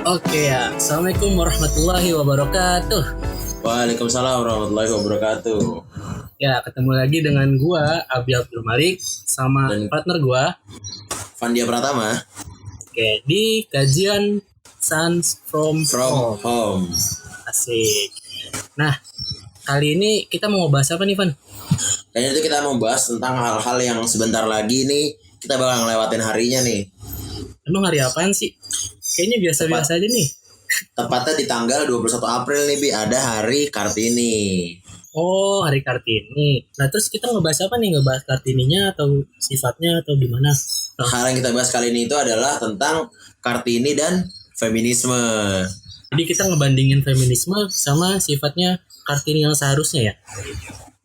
Oke ya, Assalamualaikum warahmatullahi wabarakatuh. Waalaikumsalam warahmatullahi wabarakatuh. Ya, ketemu lagi dengan gua Abi Abdul Malik sama Dan partner gua. Fandia Pratama Oke, di kajian Sons from from Home. home. Asik. Nah, kali ini kita mau bahas apa nih, Van? Dan itu kita mau bahas tentang hal-hal yang sebentar lagi nih kita bakal ngelewatin harinya nih. Emang hari apaan sih? Kayaknya biasa-biasa aja nih. Tepatnya di tanggal 21 April nih Bi, ada hari Kartini. Oh, hari Kartini. Nah, terus kita ngebahas apa nih? Ngebahas Kartininya atau sifatnya atau gimana? Hal yang kita bahas kali ini itu adalah tentang Kartini dan feminisme. Jadi kita ngebandingin feminisme sama sifatnya Kartini yang seharusnya ya?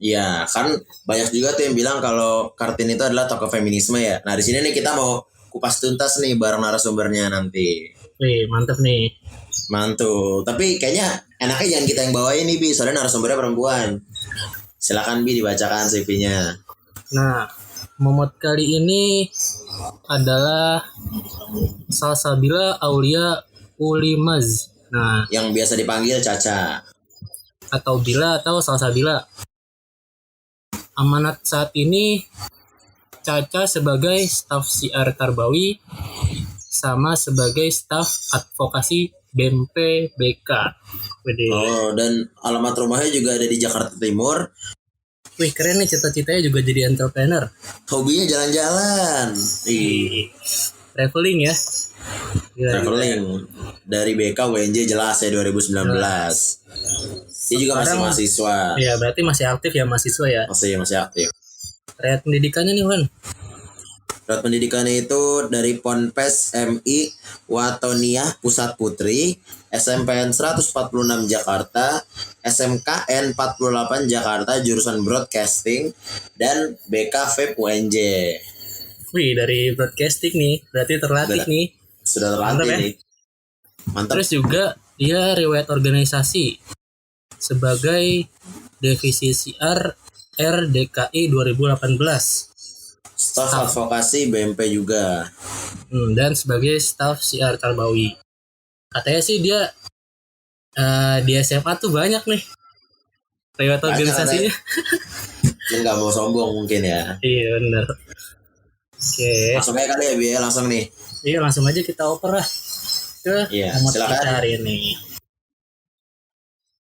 Ya, kan banyak juga tuh yang bilang kalau Kartini itu adalah tokoh feminisme ya. Nah, di sini nih kita mau kupas tuntas nih bareng narasumbernya nanti. Wih, mantep nih. Mantul. Tapi kayaknya enaknya jangan kita yang bawain nih Bi, soalnya narasumbernya perempuan. Silakan Bi dibacakan CV-nya. Nah, momot kali ini adalah Salsabila Aulia Ulimaz. Nah, Yang biasa dipanggil Caca. atau Bila atau Salsabila. Amanat saat ini Caca sebagai staf siar Tarbawi sama sebagai staf advokasi BMP BK. Wede. Oh, dan alamat rumahnya juga ada di Jakarta Timur. Wih, keren nih, cita-citanya juga jadi entrepreneur. Hobinya jalan-jalan. Traveling ya. Gila, Traveling. Dari BK UNJ jelas ya 2019. Dia juga masih Sekarang- mahasiswa. Iya, berarti masih aktif ya mahasiswa ya. Masih aktif. Terkait pendidikannya nih, Wan. Surat pendidikannya itu dari Ponpes MI Watoniah Pusat Putri, SMPN 146 Jakarta, SMKN 48 Jakarta jurusan Broadcasting, dan BK FEB UNJ. Wih, dari broadcasting nih, berarti terlatih Sudah- nih. Sudah terlatih Mantap ya. nih. Mantap. Terus juga dia riwayat organisasi sebagai divisi siar RDKI 2018 Staf advokasi BMP juga. dan sebagai staf siar Tarbawi. Katanya sih dia di SMA tuh banyak nih riwayat Banyak organisasinya. Dia nggak mau sombong mungkin ya. Iya bener. Oke, Langsung aja kali ya Bi, langsung nih. iya langsung aja kita oper lah ke Iya, momot silakan. kita hari ini.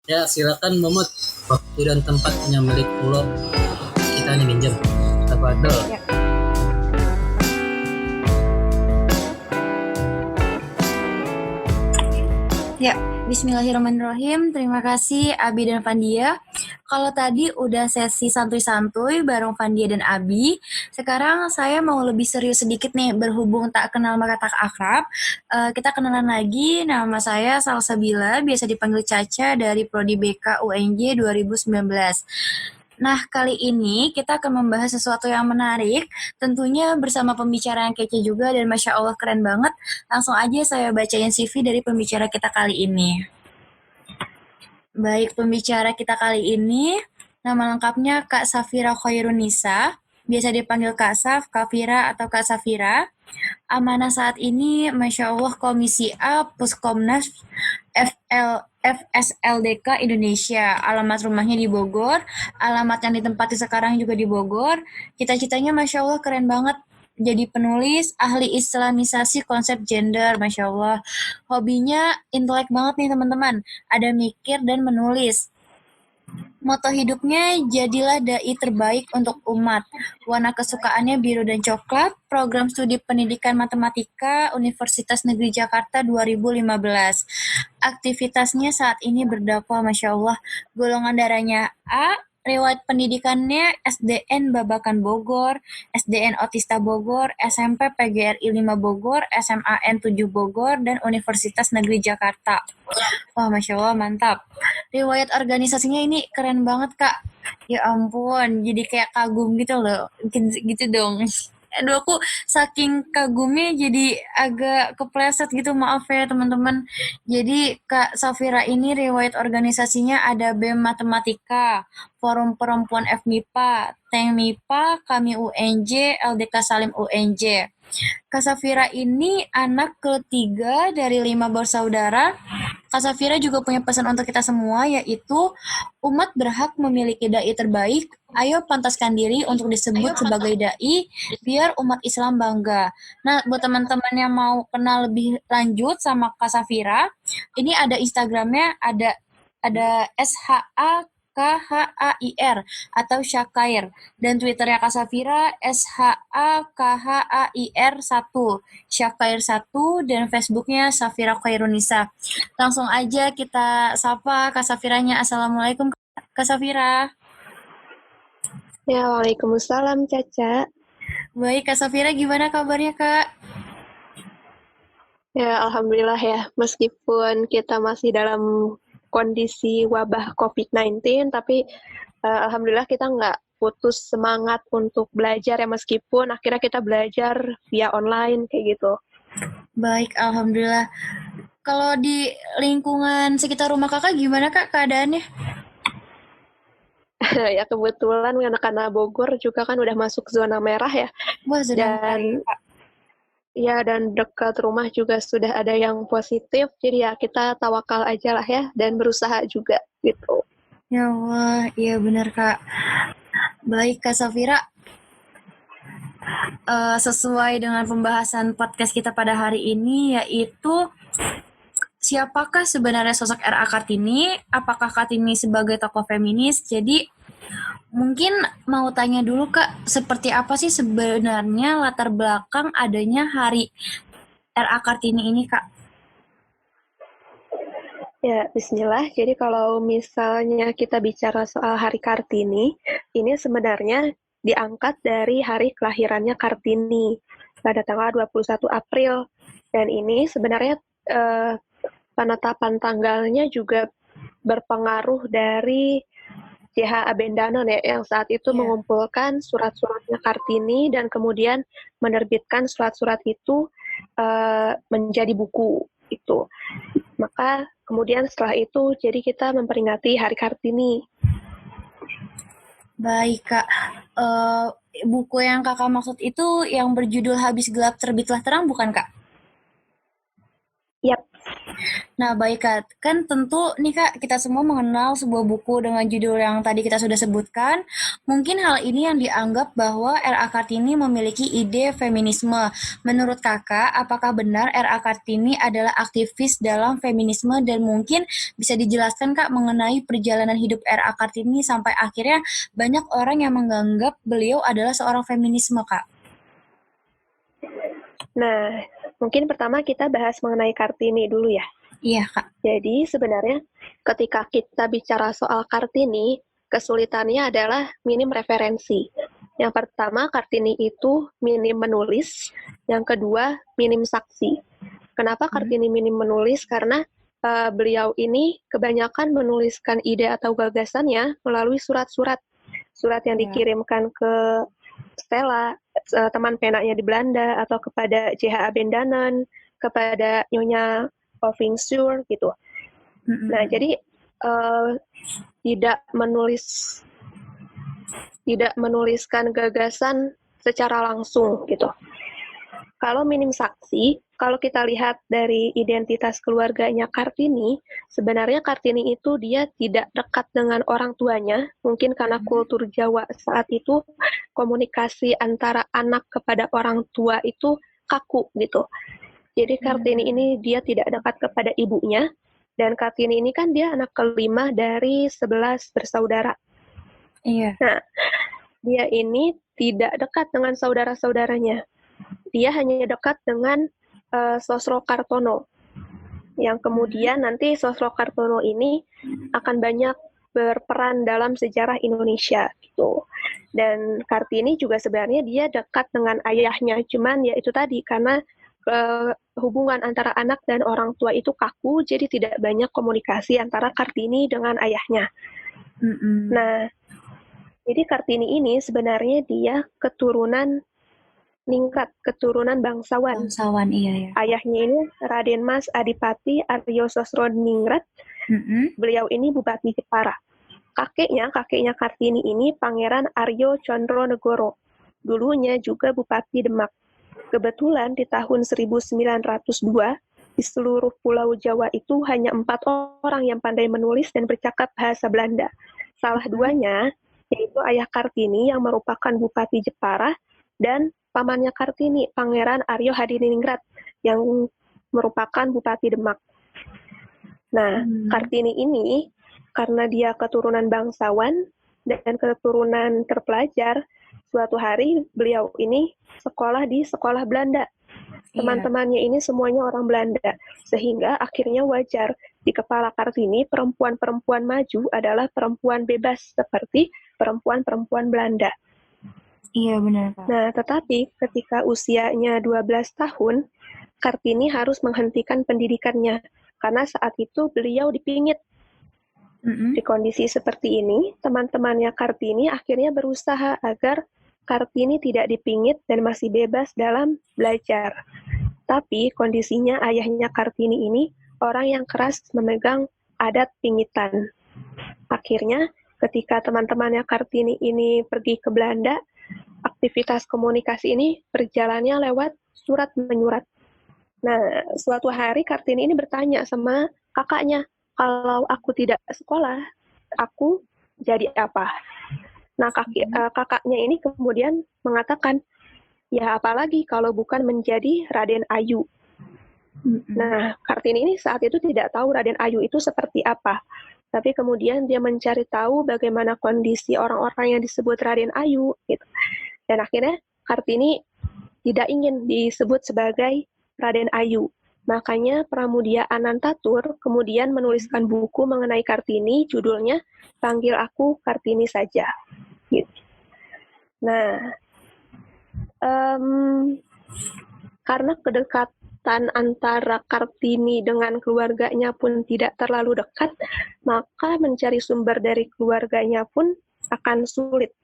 Ya silakan momot, waktu dan tempatnya milik pulau kita nih minjem. Tafadhol. Ya. Ya, bismillahirrahmanirrahim. Terima kasih Abi dan Fandia. Kalau tadi udah sesi santuy-santuy bareng Fandia dan Abi, sekarang saya mau lebih serius sedikit nih, berhubung tak kenal maka tak akrab. Kita kenalan lagi, nama saya Salsabila, biasa dipanggil Caca dari Prodi BK UNJ 2019. Nah, kali ini kita akan membahas sesuatu yang menarik, tentunya bersama pembicara yang kece juga dan Masya Allah keren banget. Langsung aja saya bacain CV dari pembicara kita kali ini. Baik, pembicara kita kali ini, nama lengkapnya Kak Safira Khairunisa, biasa dipanggil Kak Saf, Kak Fira, atau Kak Safira. Amanah saat ini, Masya Allah, Komisi A, Puskomnas, FSLDK Indonesia. Alamat rumahnya di Bogor, alamat yang ditempati sekarang juga di Bogor. Cita-citanya Masya Allah keren banget. Jadi penulis, ahli islamisasi konsep gender, Masya Allah. Hobinya intelek banget nih teman-teman. Ada mikir dan menulis. Moto hidupnya, jadilah dai terbaik untuk umat. Warna kesukaannya biru dan coklat. Program studi pendidikan matematika Universitas Negeri Jakarta 2015. Aktivitasnya saat ini berdakwah, Masya Allah. Golongan darahnya A. Riwayat pendidikannya SDN Babakan Bogor, SDN Otista Bogor, SMP PGRI 5 Bogor, SMAN 7 Bogor, dan Universitas Negeri Jakarta. Wah, Masya Allah, mantap. Riwayat organisasinya ini keren banget, Kak. Ya ampun, jadi kayak kagum gitu loh. Gitu dong. Aduh, aku saking kagumnya jadi agak kepleset gitu, maaf ya teman-teman. Jadi Kak Safira ini riwayat organisasinya ada BEM Matematika, Forum Perempuan FMIPA, Tank MIPA, Kami UNJ, LDK Salim UNJ. Kak Safira ini anak ketiga dari 5 bersaudara. Kak Safira juga punya pesan untuk kita semua, yaitu umat berhak memiliki dai terbaik. Ayo pantaskan diri untuk disebut sebagai dai, biar umat Islam bangga. Nah, buat teman-teman yang mau kenal lebih lanjut sama Kak Safira, ini ada Instagramnya, ada SHAKHAIR atau Syakair, dan Twitternya Kak Safira SHAKHAIR 1, Syakair 1, dan Facebooknya Safira Khairunisa. Langsung aja kita sapa Kak Safiranya. Assalamualaikum Kak Safira. Ya, waalaikumsalam Caca. Baik Kak Safira, gimana kabarnya Kak? Ya, alhamdulillah ya. Meskipun kita masih dalam kondisi wabah COVID-19, tapi alhamdulillah kita nggak putus semangat untuk belajar ya, meskipun akhirnya kita belajar via online kayak gitu. Baik, alhamdulillah. Kalau di lingkungan sekitar rumah kakak gimana Kak keadaannya? Ya kebetulan anak-anak Bogor juga kan udah masuk zona merah ya. Wah, sudah Dan ya, dan dekat rumah juga sudah ada yang positif, jadi ya kita tawakal aja lah ya, dan berusaha juga gitu. Ya Allah, iya benar Kak. Baik Kak Safira, sesuai dengan pembahasan podcast kita pada hari ini, yaitu siapakah sebenarnya sosok R.A. Kartini? Apakah Kartini sebagai tokoh feminis? Jadi mungkin mau tanya dulu Kak, seperti apa sih sebenarnya latar belakang adanya hari R.A. Kartini ini Kak? Ya, bismillah. Jadi kalau misalnya kita bicara soal Hari Kartini, ini sebenarnya diangkat dari hari kelahirannya Kartini pada tanggal 21 April. Dan ini sebenarnya penetapan tanggalnya juga berpengaruh dari J.H. Abendanon ya, yang saat itu mengumpulkan surat-suratnya Kartini dan kemudian menerbitkan surat-surat itu menjadi buku itu. Maka kemudian setelah itu jadi kita memperingati Hari Kartini. Baik Kak, buku yang Kakak maksud itu yang berjudul Habis Gelap Terbitlah Terang bukan Kak? Yap. Nah baik Kak, kan tentu nih Kak kita semua mengenal sebuah buku dengan judul yang tadi kita sudah sebutkan. Mungkin hal ini yang dianggap bahwa R.A. Kartini memiliki ide feminisme. Menurut Kakak, apakah benar R.A. Kartini adalah aktivis dalam feminisme dan mungkin bisa dijelaskan Kak mengenai perjalanan hidup R.A. Kartini sampai akhirnya banyak orang yang menganggap beliau adalah seorang feminisme Kak? Nah, mungkin pertama kita bahas mengenai Kartini dulu ya. Iya Kak. Jadi sebenarnya ketika kita bicara soal Kartini, kesulitannya adalah minim referensi. Yang pertama, Kartini itu minim menulis. Yang kedua, minim saksi. Kenapa Kartini minim menulis? Karena beliau ini kebanyakan menuliskan ide atau gagasannya melalui surat-surat. Surat yang dikirimkan ke Stella, teman penanya di Belanda, atau kepada J.H. Abendanon, kepada Nyonya Ovingsur gitu. Nah, jadi tidak menuliskan gagasan secara langsung gitu. Kalau minim saksi, kalau kita lihat dari identitas keluarganya Kartini, sebenarnya Kartini itu dia tidak dekat dengan orang tuanya, mungkin karena kultur Jawa saat itu komunikasi antara anak kepada orang tua itu kaku gitu. Jadi Kartini ini dia tidak dekat kepada ibunya, dan Kartini ini kan dia anak kelima dari 11 bersaudara. Iya. Nah, dia ini tidak dekat dengan saudara-saudaranya. Dia hanya dekat dengan Sosro Kartono. Yang kemudian nanti Sosro Kartono ini akan banyak berperan dalam sejarah Indonesia gitu. Dan Kartini juga sebenarnya dia dekat dengan ayahnya, cuman ya itu tadi karena hubungan antara anak dan orang tua itu kaku, jadi tidak banyak komunikasi antara Kartini dengan ayahnya. Nah, jadi Kartini ini sebenarnya dia keturunan Ningrat, keturunan bangsawan. Bangsawan, iya ya. Ayahnya ini Raden Mas Adipati Aryo Sosro Ningrat. Beliau ini Bupati Jepara. Kakeknya Kartini ini Pangeran Aryo Condronegoro. Dulunya juga Bupati Demak. Kebetulan di tahun 1902, di seluruh Pulau Jawa itu hanya 4 orang yang pandai menulis dan bercakap bahasa Belanda. Salah duanya, yaitu ayah Kartini yang merupakan Bupati Jepara, dan pamannya Kartini, Pangeran Aryo Hadiningrat, yang merupakan Bupati Demak. Nah, Kartini ini, karena dia keturunan bangsawan dan keturunan terpelajar, suatu hari beliau ini sekolah di sekolah Belanda. Teman-temannya ini semuanya orang Belanda, sehingga akhirnya wajar di kepala Kartini perempuan-perempuan maju adalah perempuan bebas seperti perempuan-perempuan Belanda. Iya benar Kak. Nah, tetapi ketika usianya 12 tahun, Kartini harus menghentikan pendidikannya karena saat itu beliau dipingit. Di kondisi seperti ini, teman-temannya Kartini akhirnya berusaha agar Kartini tidak dipingit dan masih bebas dalam belajar. Tapi kondisinya ayahnya Kartini ini orang yang keras memegang adat pingitan. Akhirnya ketika teman-temannya Kartini ini pergi ke Belanda, aktivitas komunikasi ini berjalannya lewat surat menyurat. Nah, suatu hari Kartini ini bertanya sama kakaknya, kalau aku tidak sekolah, aku jadi apa? Nah, kakaknya ini kemudian mengatakan, ya apalagi kalau bukan menjadi Raden Ayu. Nah, Kartini ini saat itu tidak tahu Raden Ayu itu seperti apa. Tapi kemudian dia mencari tahu bagaimana kondisi orang-orang yang disebut Raden Ayu. Gitu. Dan akhirnya Kartini tidak ingin disebut sebagai Raden Ayu. Makanya Pramudia Anantatur kemudian menuliskan buku mengenai Kartini, judulnya Panggil Aku Kartini Saja. Gitu. Nah, karena kedekatan antara Kartini dengan keluarganya pun tidak terlalu dekat, maka mencari sumber dari keluarganya pun akan sulit.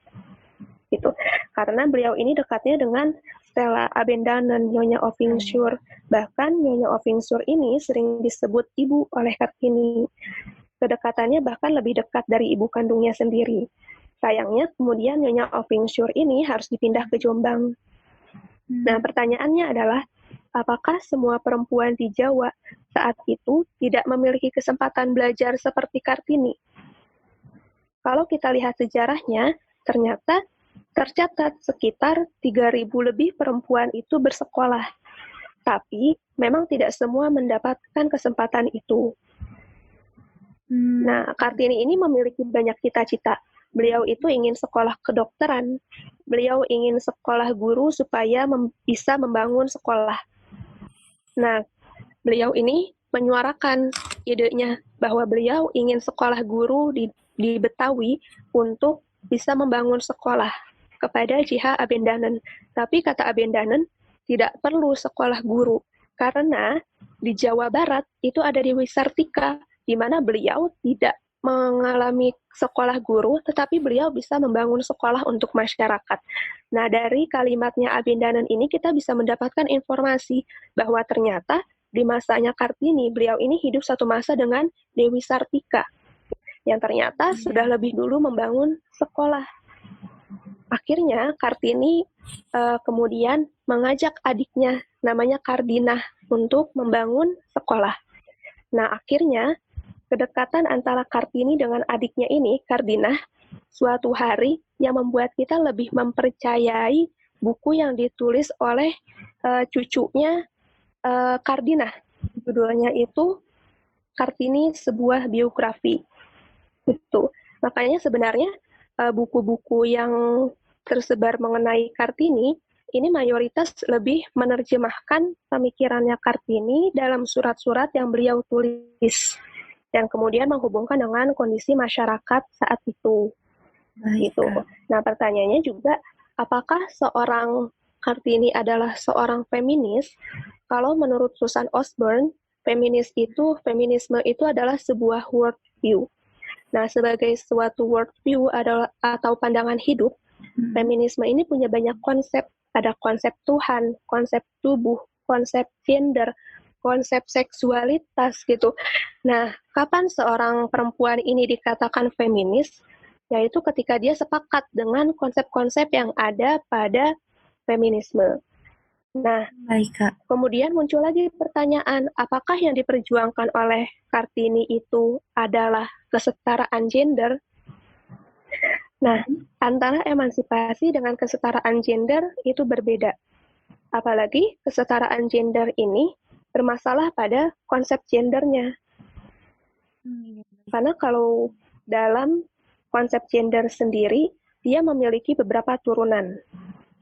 Gitu. Karena beliau ini dekatnya dengan Stella Abendanen, Nyonya Ovingsur. Bahkan Nyonya Ovingsur ini sering disebut ibu oleh Kartini. Kedekatannya bahkan lebih dekat dari ibu kandungnya sendiri. Sayangnya kemudian Nyonya Ovingsur ini harus dipindah ke Jombang. Nah, pertanyaannya adalah, apakah semua perempuan di Jawa saat itu tidak memiliki kesempatan belajar seperti Kartini? Kalau kita lihat sejarahnya, ternyata tercatat sekitar 3.000 lebih perempuan itu bersekolah. Tapi memang tidak semua mendapatkan kesempatan itu. Nah, Kartini ini memiliki banyak cita-cita. Beliau itu ingin sekolah kedokteran. Beliau ingin sekolah guru supaya bisa membangun sekolah. Nah, beliau ini menyuarakan idenya bahwa beliau ingin sekolah guru di Betawi untuk bisa membangun sekolah kepada J.H. Abendanen. Tapi kata Abendanen, tidak perlu sekolah guru. Karena di Jawa Barat itu ada Dewi Sartika, di mana beliau tidak mengalami sekolah guru, tetapi beliau bisa membangun sekolah untuk masyarakat. Nah, dari kalimatnya Abendanen ini kita bisa mendapatkan informasi bahwa ternyata di masanya Kartini, beliau ini hidup satu masa dengan Dewi Sartika, yang ternyata sudah lebih dulu membangun sekolah. Akhirnya Kartini kemudian mengajak adiknya, namanya Kardinah, untuk membangun sekolah. Nah, akhirnya kedekatan antara Kartini dengan adiknya ini, Kardinah, suatu hari yang membuat kita lebih mempercayai buku yang ditulis oleh cucunya Kardinah. Judulnya itu Kartini Sebuah Biografi. Itu. Makanya sebenarnya buku-buku yang tersebar mengenai Kartini ini mayoritas lebih menerjemahkan pemikirannya Kartini dalam surat-surat yang beliau tulis, dan kemudian menghubungkan dengan kondisi masyarakat saat itu. Gitu. Nah, pertanyaannya juga, apakah seorang Kartini adalah seorang feminis? Kalau menurut Susan Osborn, feminisme itu adalah sebuah worldview. Nah, sebagai suatu worldview atau pandangan hidup, feminisme ini punya banyak konsep. Ada konsep Tuhan, konsep tubuh, konsep gender, konsep seksualitas gitu. Nah, kapan seorang perempuan ini dikatakan feminis? Yaitu ketika dia sepakat dengan konsep-konsep yang ada pada feminisme. Nah, Baik, Kak. kemudian muncul lagi pertanyaan, apakah yang diperjuangkan oleh Kartini itu adalah kesetaraan gender? Nah, antara emansipasi dengan kesetaraan gender itu berbeda. Apalagi kesetaraan gender ini bermasalah pada konsep gendernya. Karena kalau dalam konsep gender sendiri, dia memiliki beberapa turunan.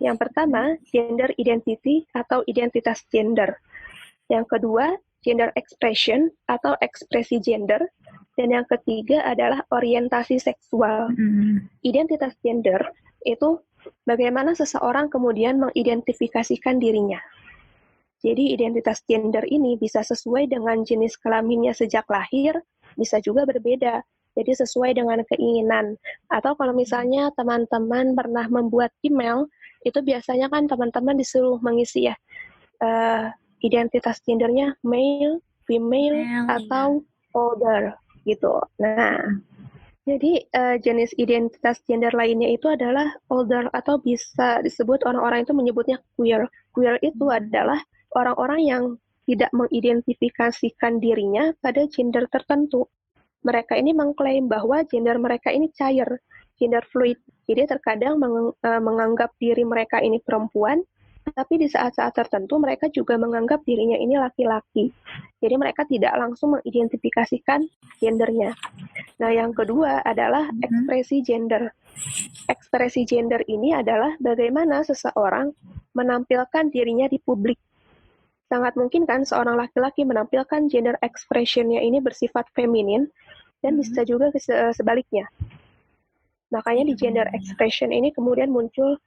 Yang pertama, gender identity atau identitas gender. Yang kedua, gender expression atau ekspresi gender. Dan yang ketiga adalah orientasi seksual. Identitas gender itu bagaimana seseorang kemudian mengidentifikasikan dirinya. Jadi identitas gender ini bisa sesuai dengan jenis kelaminnya sejak lahir, bisa juga berbeda. Jadi sesuai dengan keinginan. Atau kalau misalnya teman-teman pernah membuat email, itu biasanya kan teman-teman disuruh mengisi ya, identitas gendernya male, female, atau older gitu. Nah, jadi jenis identitas gender lainnya itu adalah older atau bisa disebut orang-orang itu menyebutnya queer. Queer itu adalah orang-orang yang tidak mengidentifikasikan dirinya pada gender tertentu. Mereka ini mengklaim bahwa gender mereka ini cair, gender fluid. Jadi terkadang menganggap diri mereka ini perempuan, tapi di saat-saat tertentu mereka juga menganggap dirinya ini laki-laki. Jadi mereka tidak langsung mengidentifikasikan gendernya. Nah, yang kedua adalah ekspresi gender. Ekspresi gender ini adalah bagaimana seseorang menampilkan dirinya di publik. Sangat mungkin kan seorang laki-laki menampilkan gender expression-nya ini bersifat feminin, dan bisa juga sebaliknya. Makanya di gender expression ini kemudian muncul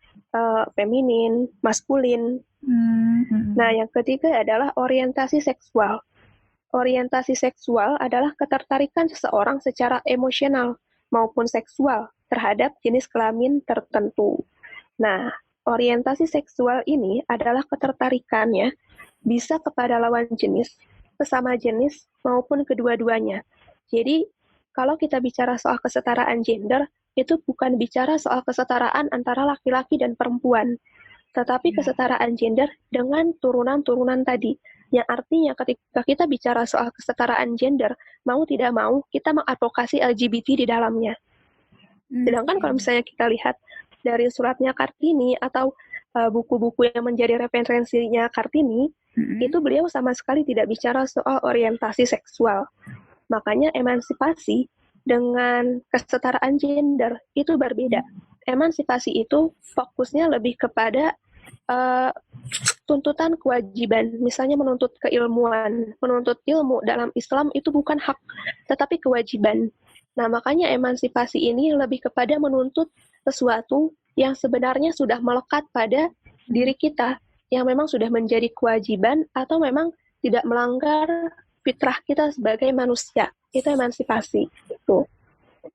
feminin, maskulin. Nah, yang ketiga adalah orientasi seksual. Orientasi seksual adalah ketertarikan seseorang secara emosional maupun seksual terhadap jenis kelamin tertentu. Nah, orientasi seksual ini adalah ketertarikannya bisa kepada lawan jenis, sesama jenis, maupun kedua-duanya. Jadi, kalau kita bicara soal kesetaraan gender, itu bukan bicara soal kesetaraan antara laki-laki dan perempuan, tetapi kesetaraan gender dengan turunan-turunan tadi. Yang artinya ketika kita bicara soal kesetaraan gender, mau tidak mau, kita mengadvokasi LGBT di dalamnya. Sedangkan kalau misalnya kita lihat dari suratnya Kartini atau buku-buku yang menjadi referensinya Kartini, itu beliau sama sekali tidak bicara soal orientasi seksual. Makanya emansipasi dengan kesetaraan gender itu berbeda. Emansipasi itu fokusnya lebih kepada tuntutan kewajiban, misalnya menuntut keilmuan. Menuntut ilmu dalam Islam itu bukan hak, tetapi kewajiban. Nah, makanya emansipasi ini lebih kepada menuntut sesuatu yang sebenarnya sudah melekat pada diri kita, yang memang sudah menjadi kewajiban atau memang tidak melanggar fitrah kita sebagai manusia. Itu emansipasi. Itu.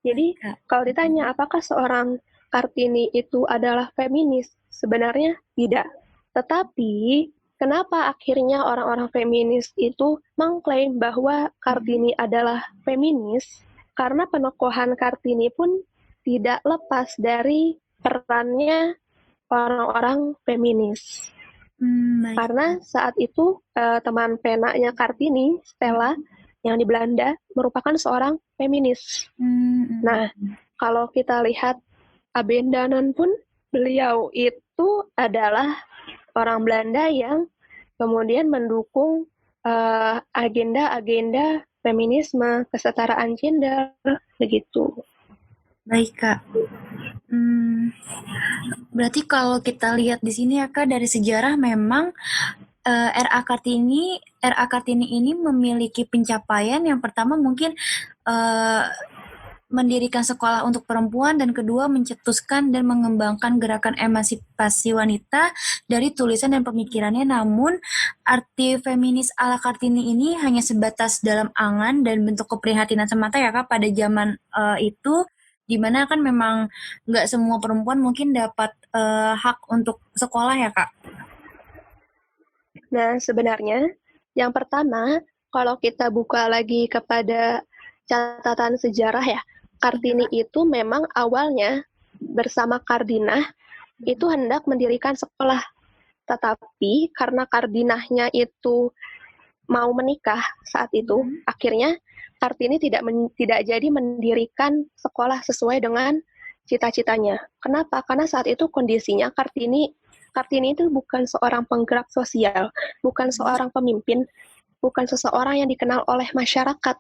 Jadi, kalau ditanya apakah seorang Kartini itu adalah feminis, sebenarnya tidak. Tetapi, kenapa akhirnya orang-orang feminis itu mengklaim bahwa Kartini adalah feminis? Karena penokohan Kartini pun tidak lepas dari perannya orang-orang feminis. Karena saat itu teman penanya Kartini, Stella, yang di Belanda, merupakan seorang feminis. Nah, kalau kita lihat Abendanon pun, beliau itu adalah orang Belanda yang kemudian mendukung agenda-agenda feminisme, kesetaraan gender, begitu. Baik, Kak. Berarti kalau kita lihat di sini ya, Kak, dari sejarah memang R.A. Kartini ini memiliki pencapaian yang pertama mungkin mendirikan sekolah untuk perempuan, dan kedua mencetuskan dan mengembangkan gerakan emansipasi wanita dari tulisan dan pemikirannya. Namun arti feminis ala Kartini ini hanya sebatas dalam angan dan bentuk keprihatinan semata ya Kak pada zaman itu, dimana kan memang nggak semua perempuan mungkin dapat hak untuk sekolah ya Kak. Nah, sebenarnya yang pertama, kalau kita buka lagi kepada catatan sejarah ya, Kartini itu memang awalnya bersama Kardinah itu hendak mendirikan sekolah. Tetapi karena Kardinahnya itu mau menikah saat itu, akhirnya Kartini tidak jadi mendirikan sekolah sesuai dengan cita-citanya. Kenapa? Karena saat itu kondisinya Kartini itu bukan seorang penggerak sosial, bukan seorang pemimpin, bukan seseorang yang dikenal oleh masyarakat.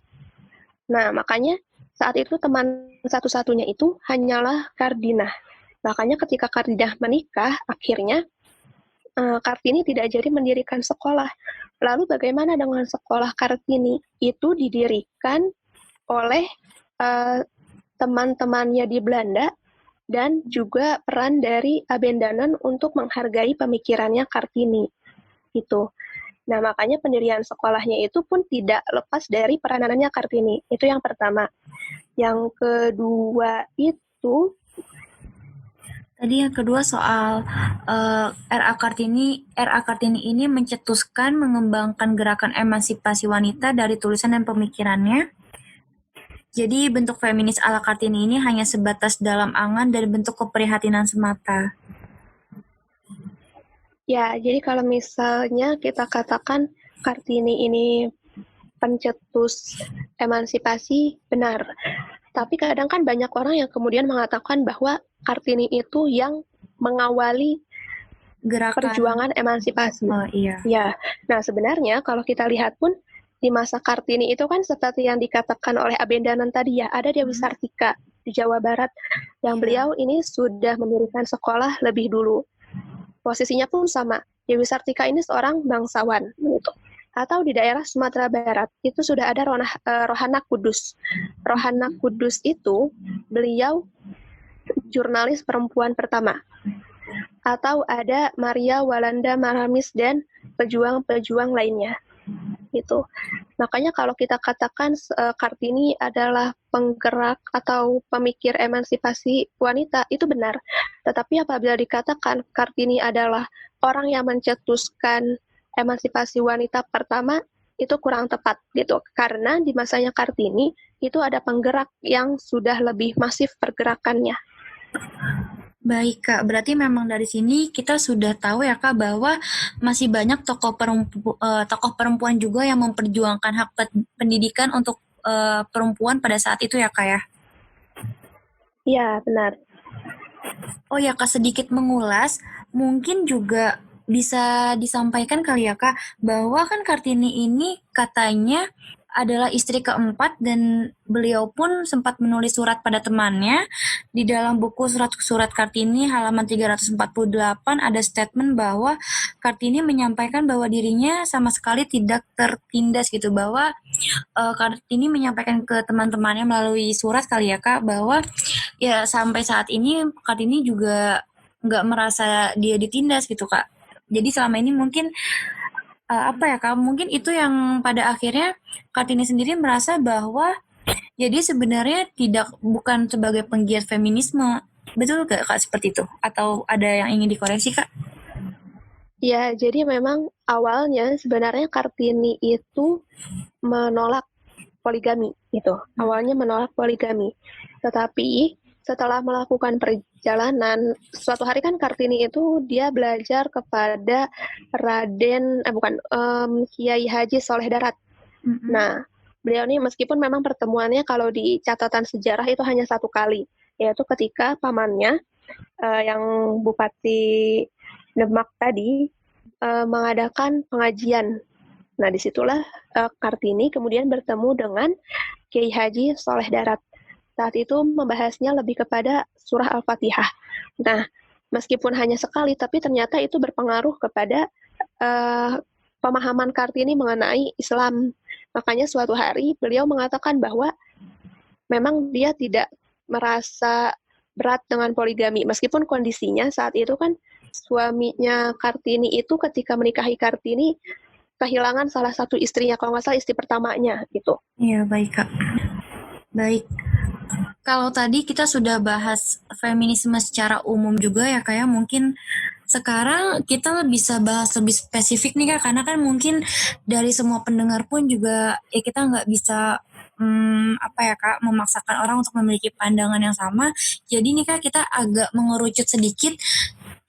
Nah, makanya saat itu teman satu-satunya itu hanyalah Kardinah. Makanya ketika Kardinah menikah, akhirnya Kartini tidak jadi mendirikan sekolah. Lalu bagaimana dengan sekolah Kartini? Itu didirikan oleh teman-temannya di Belanda dan juga peran dari Abendanon untuk menghargai pemikirannya Kartini. Itu. Nah, makanya pendirian sekolahnya itu pun tidak lepas dari peranannya Kartini. Itu yang pertama. Yang kedua itu Tadi yang kedua soal RA Kartini ini mencetuskan mengembangkan gerakan emansipasi wanita dari tulisan dan pemikirannya. Jadi bentuk feminis ala Kartini ini hanya sebatas dalam angan dan bentuk keprihatinan semata. ya, jadi kalau misalnya kita katakan Kartini ini pencetus emansipasi, benar. Tapi kadang kan banyak orang yang kemudian mengatakan bahwa Kartini itu yang mengawali Gerakan perjuangan emansipasi. Oh iya. Ya, nah sebenarnya kalau kita lihat pun di masa Kartini itu kan seperti yang dikatakan oleh Abendanon tadi ya, ada Dewi Sartika di Jawa Barat yang beliau ini sudah mendirikan sekolah lebih dulu. Posisinya pun sama, Dewi Sartika ini seorang bangsawan gitu. Atau di daerah Sumatera Barat itu sudah ada Rohana Kudus. Rohana Kudus itu beliau jurnalis perempuan pertama. Atau ada Maria Walanda Maramis dan pejuang-pejuang lainnya. Gitu. Makanya kalau kita katakan Kartini adalah penggerak atau pemikir emansipasi wanita, itu benar. Tetapi apabila dikatakan Kartini adalah orang yang mencetuskan emansipasi wanita pertama, itu kurang tepat gitu. Karena di masanya Kartini itu ada penggerak yang sudah lebih masif pergerakannya. Baik Kak, berarti memang dari sini kita sudah tahu ya Kak bahwa masih banyak tokoh perempuan juga yang memperjuangkan hak pendidikan untuk perempuan pada saat itu ya Kak ya? Iya, benar. Oh ya Kak, sedikit mengulas, mungkin juga bisa disampaikan kali ya Kak, bahwa kan Kartini ini katanya adalah istri keempat dan beliau pun sempat menulis surat pada temannya. Di dalam buku Surat-Surat Kartini halaman 348 ada statement bahwa Kartini menyampaikan bahwa dirinya sama sekali tidak tertindas gitu, bahwa Kartini menyampaikan ke teman-temannya melalui surat kali ya Kak, bahwa ya sampai saat ini Kartini juga nggak merasa dia ditindas gitu Kak. Jadi selama ini mungkin apa ya Kak, mungkin itu yang pada akhirnya Kartini sendiri merasa bahwa jadi sebenarnya bukan sebagai penggiat feminisme. Betul gak Kak seperti itu? Atau ada yang ingin dikoreksi Kak? Ya, jadi memang awalnya sebenarnya Kartini itu menolak poligami gitu. Awalnya menolak poligami. Tetapi setelah melakukan perjalanan, suatu hari kan Kartini itu dia belajar kepada Kiai Haji Soleh Darat. Nah, beliau ini meskipun memang pertemuannya kalau di catatan sejarah itu hanya satu kali, yaitu ketika pamannya yang Bupati Demak tadi mengadakan pengajian. Nah, disitulah Kartini kemudian bertemu dengan Kiai Haji Soleh Darat. Saat itu membahasnya lebih kepada surah Al-Fatihah. Nah, meskipun hanya sekali, tapi ternyata itu berpengaruh kepada pemahaman Kartini mengenai Islam. Makanya suatu hari beliau mengatakan bahwa memang dia tidak merasa berat dengan poligami. Meskipun kondisinya saat itu kan suaminya Kartini itu ketika menikahi Kartini kehilangan salah satu istrinya, kalau nggak salah istri pertamanya gitu. Iya, baik Kak. Baik. Kalau tadi kita sudah bahas feminisme secara umum juga ya kayak mungkin sekarang kita bisa bahas lebih spesifik nih Kak, karena kan mungkin dari semua pendengar pun juga ya kita nggak bisa memaksakan orang untuk memiliki pandangan yang sama. Jadi nih Kak kita agak mengerucut sedikit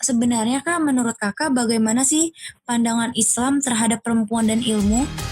sebenarnya Kak, menurut Kakak bagaimana sih pandangan Islam terhadap perempuan dan ilmu?